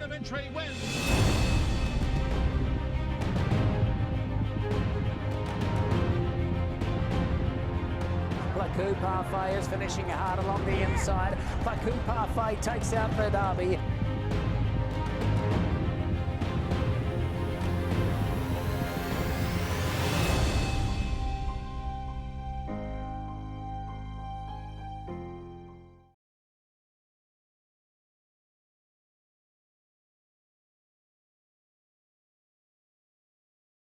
of entry wins. Plaku Parfait is finishing hard along the inside. Plaku Parfait takes out the Derby.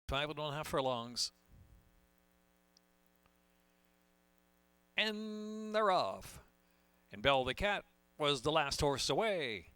Five and 1/2 furlongs. And they're off. And Bell the Cat was the last horse away.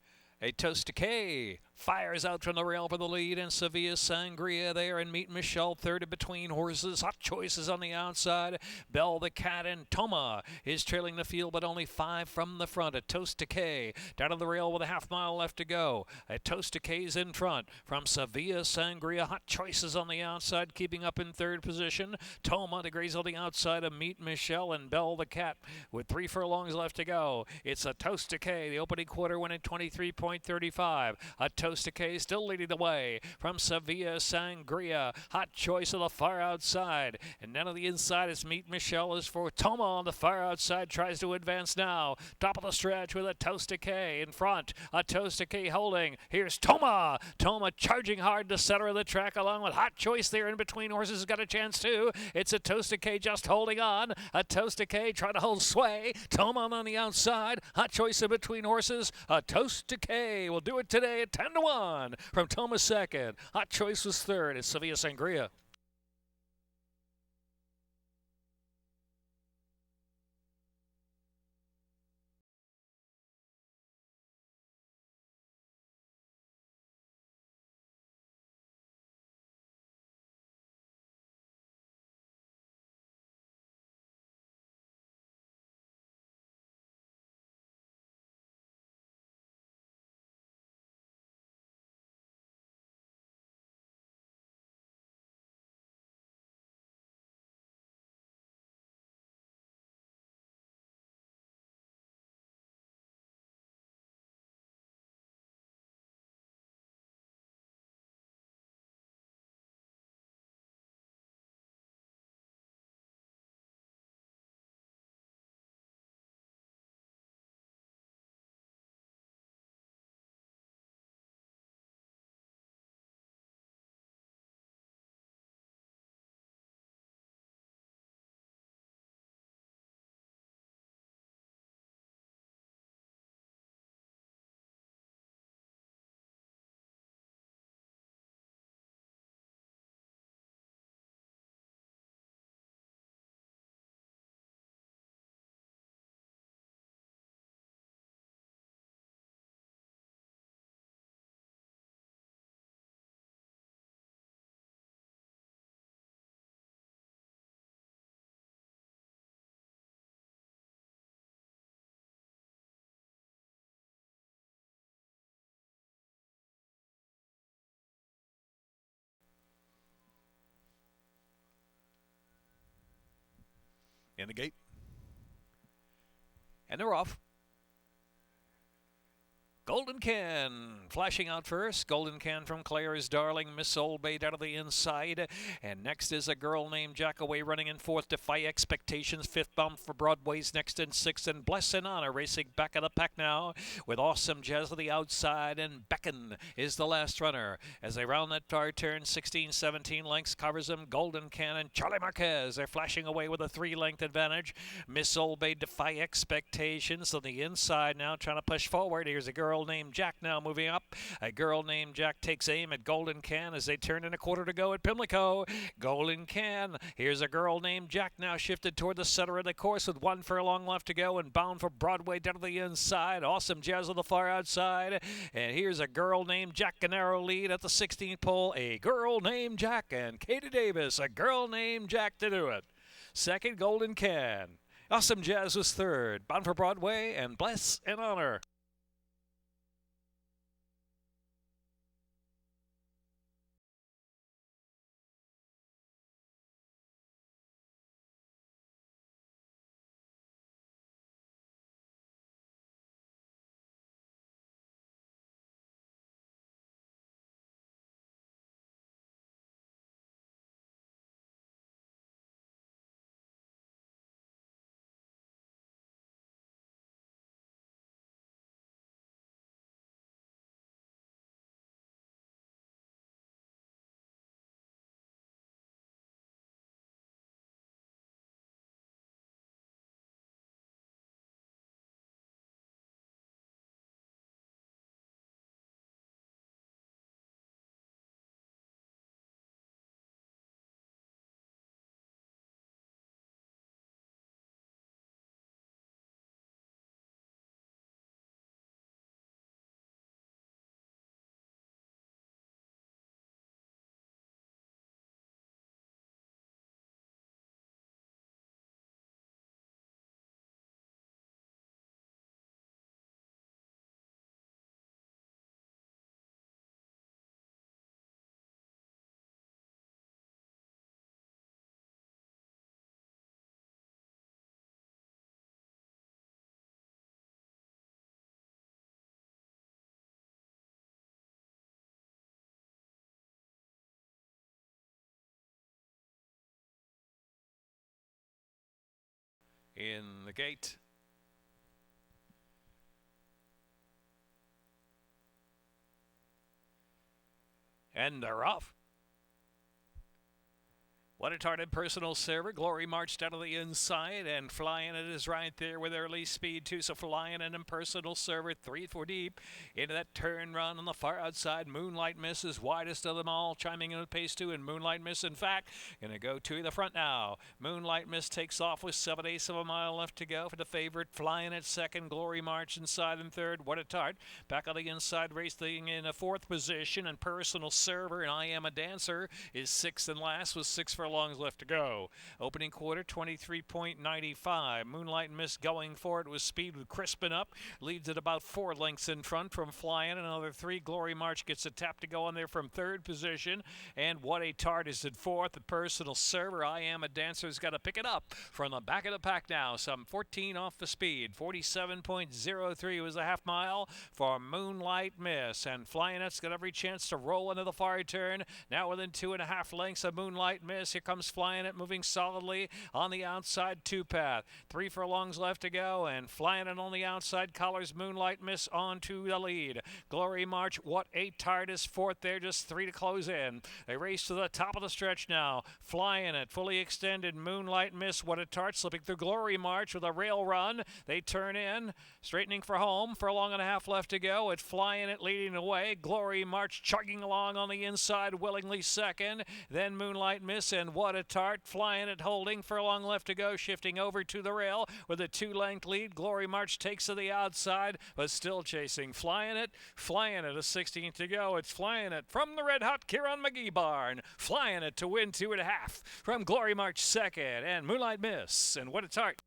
A Toast Decay fires out from the rail for the lead, and Sevilla Sangria there, and Meet Michelle third in between horses. Hot Choices on the outside. Bell the Cat and Toma is trailing the field, but only 5 from the front. A Toast Decay down to the rail with a half mile left to go. A Toast Decay's in front from Sevilla Sangria. Hot Choices on the outside, keeping up in third position. Toma to graze on the outside of Meet Michelle, and Bell the Cat with 3 furlongs left to go. It's a Toast Decay, the opening quarter winning 23.35. A Toast Decay still leading the way from Sevilla Sangria. Hot Choice on the far outside. And down on the inside is Meet Michelle is for Toma on the far outside. Tries to advance now. Top of the stretch with a Toast Decay in front. A Toast Decay holding. Here's Toma. Toma charging hard to center of the track along with Hot Choice there in between horses. Has got a chance too. It's a Toast Decay just holding on. A Toast Decay trying to hold sway. Toma on the outside. Hot Choice in between horses. A Toast Decay will do it today at 10-1 from Toma second. Hot Choice was third. It's Sevilla Sangria. In the gate. And they're off. Golden Can flashing out first. Golden Can from Claire's Darling. Miss Old Bay out of the inside. And next is a girl named Jack Away running in fourth. Defy Expectations. Fifth Bound for Broadway's next in sixth. And Bless and Honor racing back of the pack now with Awesome Jazz on the outside. And Beckon is the last runner. As they round that far turn, 16, 17 lengths covers them. Golden Can and Charlie Marquez. They're flashing away with a 3-length advantage. Miss Old Bay Defy Expectations on the inside now trying to push forward. Here's a girl named Jack now moving up. A girl named Jack takes aim at Golden Can as they turn in a quarter to go at Pimlico. Golden Can. Here's a girl named Jack now shifted toward the center of the course with 1 furlong left to go and bound for Broadway down to the inside. Awesome Jazz on the far outside. And here's a girl named Jack, a narrow lead at the 16th pole. A girl named Jack and Katie Davis. A girl named Jack to do it. Second, Golden Can. Awesome Jazz was third. Bound for Broadway and Bless and Honor. in the gate. And they're off. What a tarted personal server. Glory marched out of the inside, and Flying It is right there with early speed, too. So Flying It and personal server, 3-4 deep. Into that turn run on the far outside. Moonlight Miss is widest of them all, chiming in with pace, too. And Moonlight Miss, in fact, going to go to the front now. Moonlight Miss takes off with 7/8 of a mile left to go for the favorite. Flying It second. Glory March inside in third. What a tart. Back on the inside, racing in a fourth position. And personal server, and I Am a Dancer, is sixth and last with 6 furlongs left to go. Opening quarter, 23.95. Moonlight Miss going for it with speed with Crispin up. Leads at about 4 lengths in front from Flying. Another 3. Glory March gets a tap to go on there from third position. And What a Tart is at fourth. The personal server, I Am a Dancer's got to pick it up from the back of the pack now. Some 14 off the speed. 47.03 was the half mile for Moonlight Miss. And Flying It's got every chance to roll into the far turn. Now within 2.5 lengths of Moonlight Miss. Here comes Flying It, moving solidly on the outside 2 path. 3 furlongs left to go, and Flying It on the outside collars Moonlight Miss on to the lead. Glory March, What a Tart is fourth there, just 3 to close in. They race to the top of the stretch now. Flying It, fully extended. Moonlight Miss, What a Tart slipping through Glory March with a rail run. They turn in, straightening for home. Furlong and a half left to go. It's Flying It leading the way. Glory March chugging along on the inside, willingly second. Then Moonlight Miss and What a Tart. Flying It holding. Furlong left to go, shifting over to the rail with a 2-length lead. Glory March takes to the outside, but still chasing Flying It. Flying It, a 16th to go. It's Flying It from the red-hot Kieran McGee barn. Flying It to win 2.5 from Glory March second, and Moonlight Miss and What a Tart.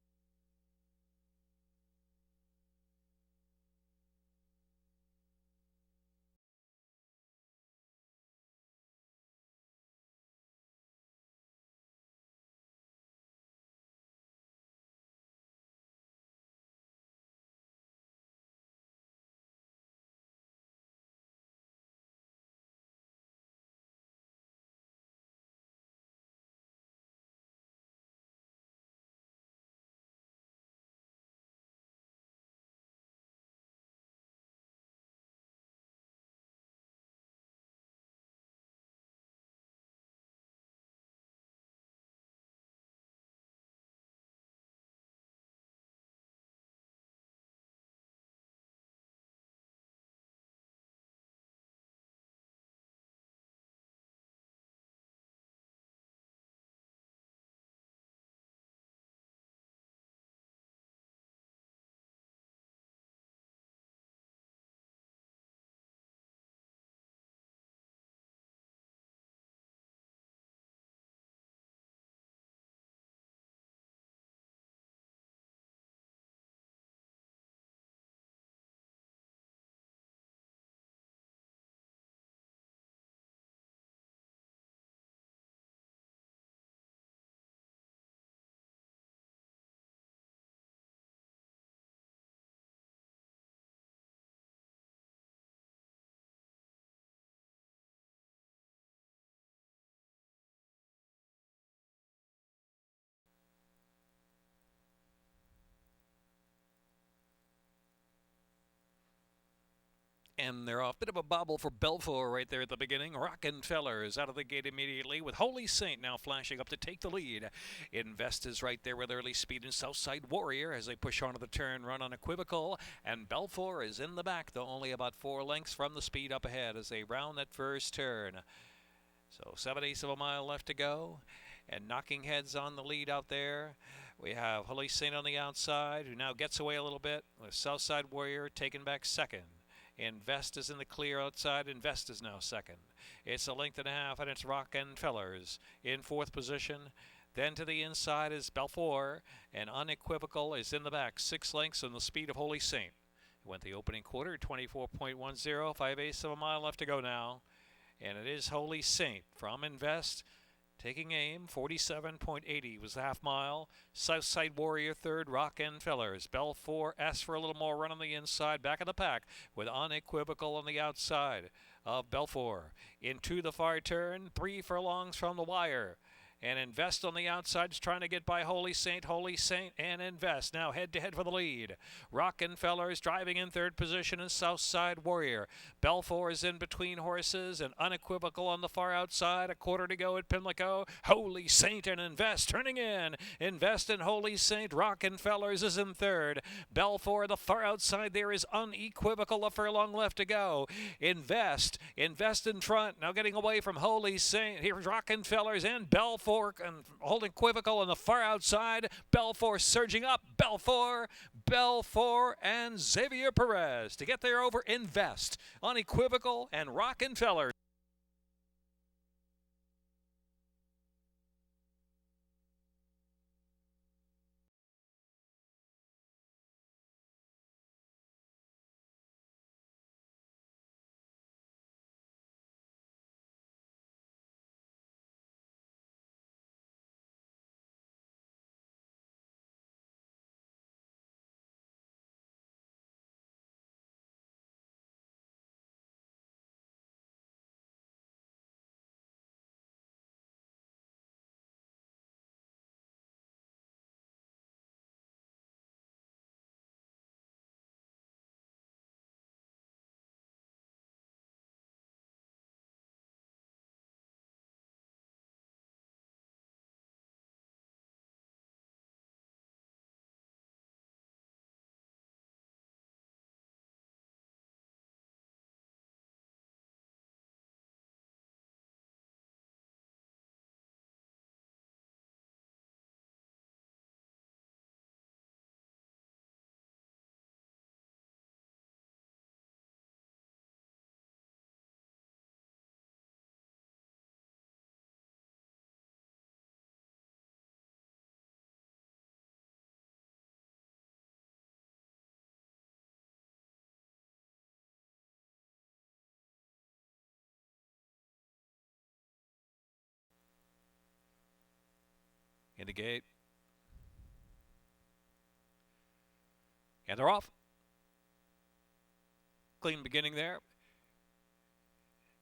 And they're off. Bit of a bobble for Belfor right there at the beginning. Rockenfeller's out of the gate immediately with Holy Saint now flashing up to take the lead. Invest is right there with early speed and Southside Warrior as they push onto the turn run unequivocal. And Belfor is in the back, though only about 4 lengths from the speed up ahead as they round that first turn. So 7/8 of a mile left to go. And knocking heads on the lead out there. We have Holy Saint on the outside, who now gets away a little bit with Southside Warrior taken back second. Invest is in the clear outside. Invest is now second. It's a length and a half, and it's Rockenfeller's in fourth position. Then to the inside is Belfor, and Unequivocal is in the back, 6 lengths on the speed of Holy Saint. Went the opening quarter, 24.10, 5/8 of a mile left to go now. And it is Holy Saint from Invest. Taking aim, 47.80 was the half mile. Southside Warrior third, Rockenfeller's. Belfor asks for a little more run on the inside, back of the pack, with Unequivocal on the outside of Belfor. Into the far turn, 3 furlongs from the wire. And Invest on the outsides, trying to get by Holy Saint and Invest. Now head-to-head for the lead. Rockenfeller's driving in third position and Southside Warrior. Belfor is in between horses and Unequivocal on the far outside. A quarter to go at Pimlico. Holy Saint and Invest turning in. Invest and Holy Saint. Rockenfeller's is in third. Belfor, the far outside there is Unequivocal. A furlong left to go. Invest in front. Now getting away from Holy Saint. Here's Rockenfeller's and Belfor and holding Equivocal on the far outside. Belfor surging up. Belfor and Xavier Perez to get there over Invest. Unequivocal and Rockenfeller. In the gate. And they're off. Clean beginning there.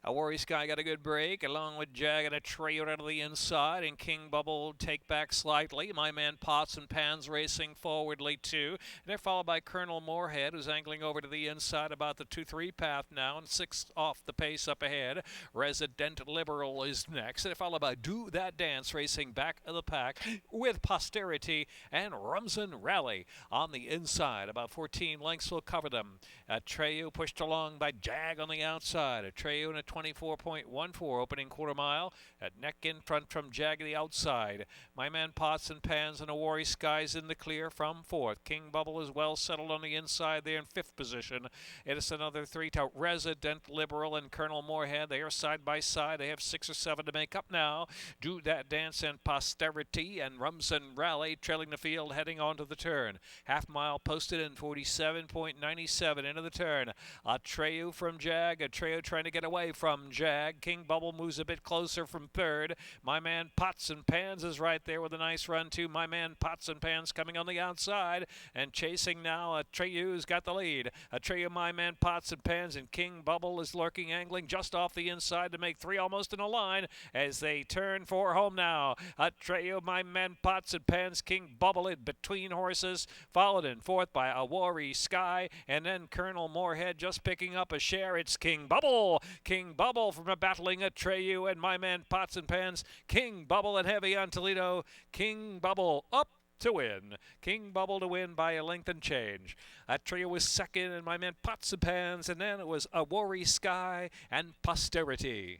A Worry Sky got a good break, along with Jag and a Trail out of the inside, and King Bubble take back slightly. My Man Pots and Pans racing forwardly too. And they're followed by Colonel Moorhead, who's angling over to the inside about the 2-3 path now, and 6 off the pace up ahead. Resident Liberal is next. They're followed by Do That Dance racing back of the pack with Posterity and Rumsen Rally on the inside. About 14 lengths will cover them. Atreyu pushed along by Jag on the outside. Atreyu in a 24.14 opening quarter mile. At neck in front from Jag the outside. My Man Pots and Pans and a Worry Skies in the clear from fourth. King Bubble is well settled on the inside there in fifth position. It is another 3 to Resident Liberal and Colonel Moorhead. They are side by side. They have 6 or 7 to make up now. Do That Dance and Posterity and Rumsen Rally trailing the field heading onto the turn. Half mile posted in 47.97 into the turn. Atreyu from Jag. Atreyu trying to get away from Jag. King Bubble moves a bit closer from third. My Man Pots and Pans is right there with a nice run too. My Man Pots and Pans coming on the outside and chasing now. Atreyu's got the lead. Atreyu, My Man Pots and Pans, and King Bubble is lurking, angling just off the inside to make 3 almost in a line as they turn for home now. Atreyu, My Man Pots and Pans, King Bubble in between horses, followed in fourth by A Worry Sky, and then Colonel Moorhead just picking up a share. It's King Bubble. King Bubble from a battling Atreyu and My Man Pots and Pans. King Bubble and heavy on Toledo. King Bubble up to win. King Bubble to win by a length and change. Atreyu was second and My Man Pots and Pans, and then it was A Worry Sky and Posterity.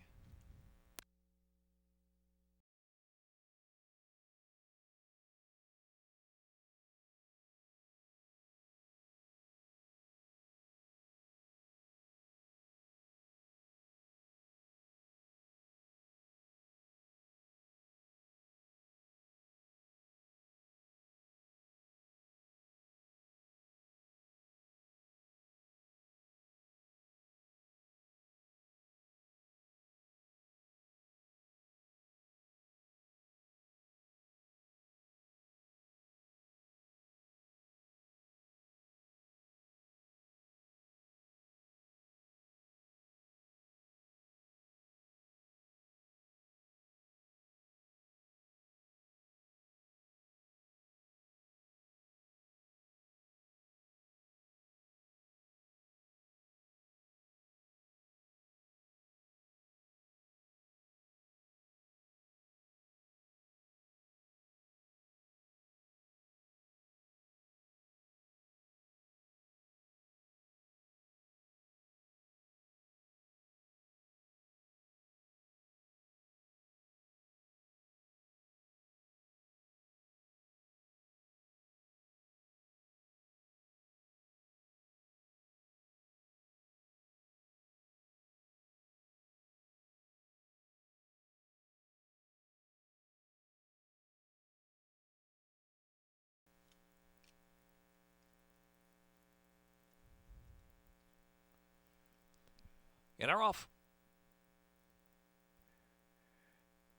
In our off.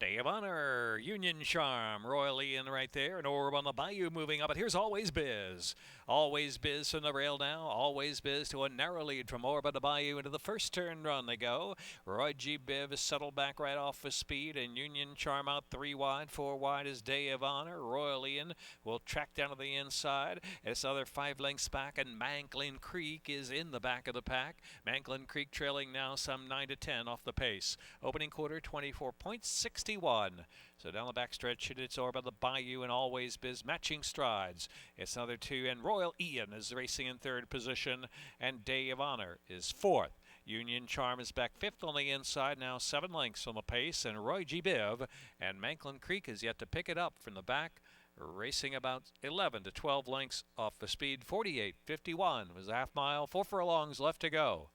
Day of Honor, Union Charm, Royal Ian right there, and Orb on the Bayou moving up. But here's Always Biz. Always Biz from the rail now. Always Biz to a narrow lead from Orb on the Bayou into the first turn run they go. Roy G. Biv is settled back right off with speed, and Union Charm out 3 wide. 4 wide is Day of Honor. Royal Ian will track down to the inside. It's another 5 lengths back, and Mankland Creek is in the back of the pack. Mankland Creek trailing now some 9 to 10 off the pace. Opening quarter 24.61. So down the backstretch, it's Orb on the Bayou and Always Biz matching strides. It's another 2, and Royal Ian is racing in 3rd position, and Day of Honor is 4th. Union Charm is back 5th on the inside, now 7 lengths on the pace, and Roy G. Biv and Mankland Creek is yet to pick it up from the back, racing about 11 to 12 lengths off the speed. 48.51 was a half mile, 4 furlongs left to go.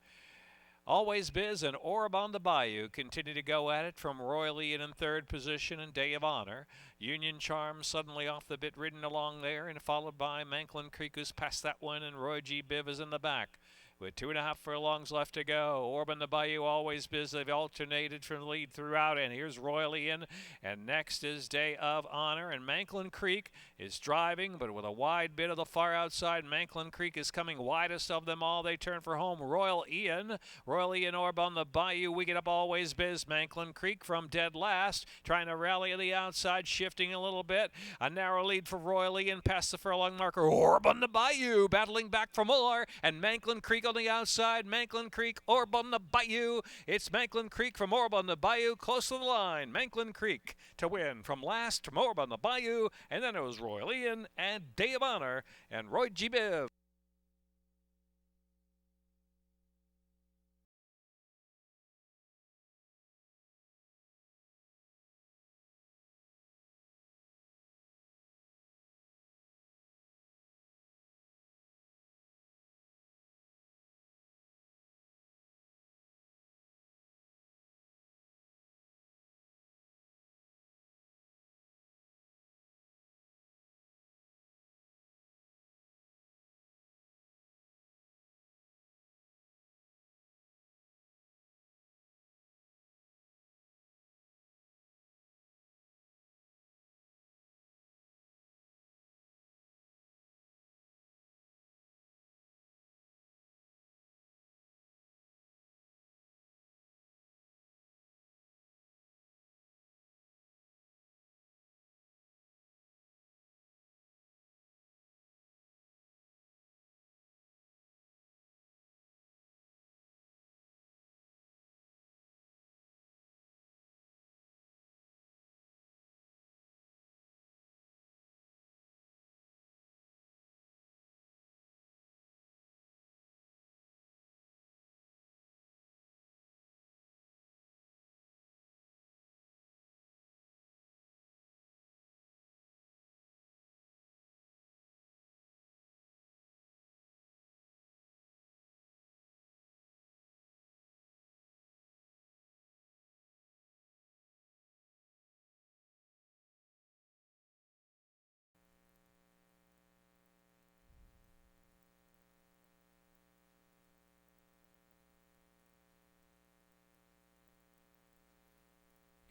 Always Biz and Orb on the Bayou continue to go at it from Royal Ian in 3rd position and Day of Honor. Union Charm suddenly off the bit, ridden along there, and followed by Mankland Creek, who's past that one, and Roy G. Biv is in the back. With 2.5 furlongs left to go. Orb on the Bayou, Always Biz. They've alternated from the lead throughout, and here's Royal Ian. And next is Day of Honor, and Mankland Creek is driving, but with a wide bit of the far outside. Mankland Creek is coming widest of them all. They turn for home. Royal Ian, Orb on the Bayou. We get up Always Biz. Mankland Creek from dead last, trying to rally on the outside, shifting a little bit. A narrow lead for Royal Ian past the furlong marker. Orb on the Bayou, battling back for more, and Mankland Creek on the outside. Mankland Creek, Orb on the Bayou. It's Mankland Creek from Orb on the Bayou, close to the line. Mankland Creek to win from last from Orb on the Bayou, and then it was Royal Ian and Day of Honor and Roy G. Biv.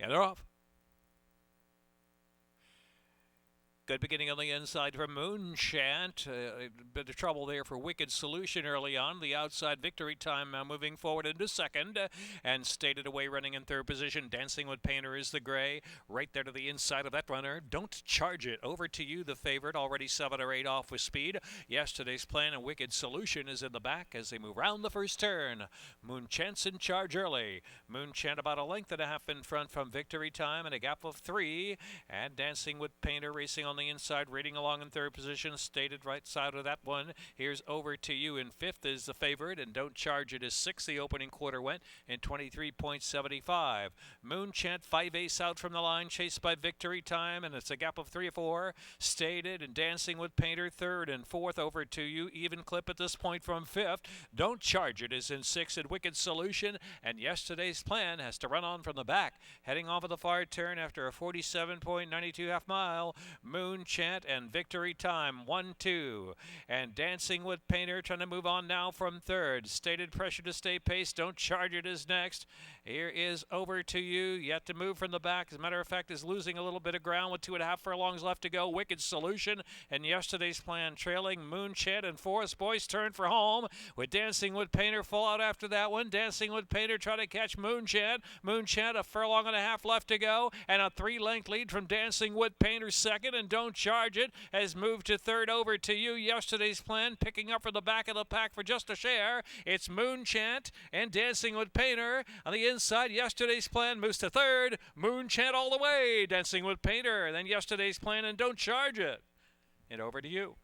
Yeah, they're off. Good beginning on the inside for Chant. A bit of trouble there for Wicked Solution early on. The outside Victory Time moving forward into 2nd. And Stated Away running in 3rd position. Dancing with Painter is the gray. Right there to the inside of that runner. Don't Charge It. Over to you, the favorite. Already 7 or 8 off with speed. Yesterday's Plan and Wicked Solution is in the back as they move round the first turn. Chant's in charge early. Chant about a length and a half in front from Victory Time and a gap of 3. And Dancing with Painter racing on the inside, rating along in 3rd position. Stated right side of that one. Here's Over to You in 5th is the favorite, and Don't Charge It is 6th. The opening quarter went in 23.75. Chant 5 ace out from the line, chased by Victory Time, and it's a gap of 3 or 4. Stated and Dancing with Painter 3rd and 4th. Over to You even clip at this point from 5th. Don't Charge It is in 6th at Wicked Solution, and Yesterday's Plan has to run on from the back, heading off of the far turn after a 47.92 half mile. Moon Chant and Victory Time 1-2. And Dancing with Painter trying to move on now from third. Stated Pressure to Stay Pace, Don't Charge It is next. Here is Over to You, yet to move from the back. As a matter of fact, is losing a little bit of ground with 2.5 furlongs left to go. Wicked Solution and Yesterday's Plan trailing. Moon Chant and Forest Boys turn for home with Dancing with Painter full out after that one. Dancing with Painter trying to catch Moon Chant. Moon Chant, a furlong and a half left to go, and a 3-length lead from Dancing with Painter second, and Don't Charge It has moved to third. Over to You, Yesterday's Plan picking up from the back of the pack for just a share. It's Moon Chant and Dancing with Painter on the inside. Yesterday's Plan moves to third. Moon Chant all the way. Dancing with Painter, then Yesterday's Plan and Don't Charge It. And Over to You.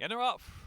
And they're off.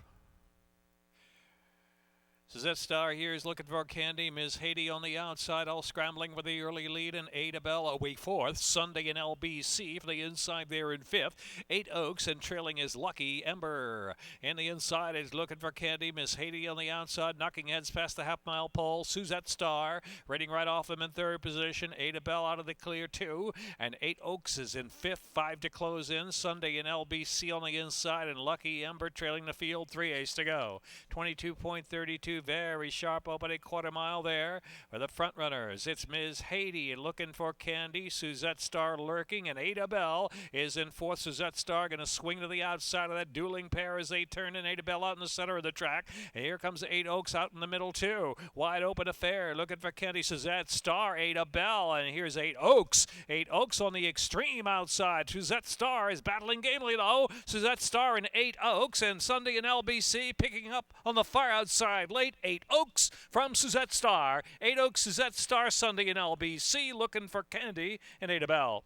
Suzette Star here is looking for Candy. Ms. Haiti on the outside, all scrambling for the early lead, and Ada Bell away fourth. Sunday in LBC for the inside there in fifth. 8 Oaks, and trailing is Lucky Ember. And the inside is looking for Candy. Ms. Haiti on the outside, knocking heads past the half-mile pole. Suzette Star rating right off him in third position. Ada Bell out of the clear 2, and 8 Oaks is in fifth. 5 to close in. Sunday in LBC on the inside, and Lucky Ember trailing the field. 3/8 to go. 22.32. Very sharp opening quarter mile there for the front runners. It's Ms. Haiti looking for Candy. Suzette Star lurking, and Ada Bell is in fourth. Suzette Star going to swing to the outside of that dueling pair as they turn, and Ada Bell out in the center of the track. And here comes 8 Oaks out in the middle too. Wide open affair looking for Candy. Suzette Star, Ada Bell, and here's 8 Oaks. 8 Oaks on the extreme outside. Suzette Star is battling gamely though. Suzette Star and 8 Oaks, and Sunday in LBC picking up on the far outside late. 8 Oaks from Suzette Star. 8 Oaks, Suzette Star, Sunday in LBC looking for Candy and Ada Bell.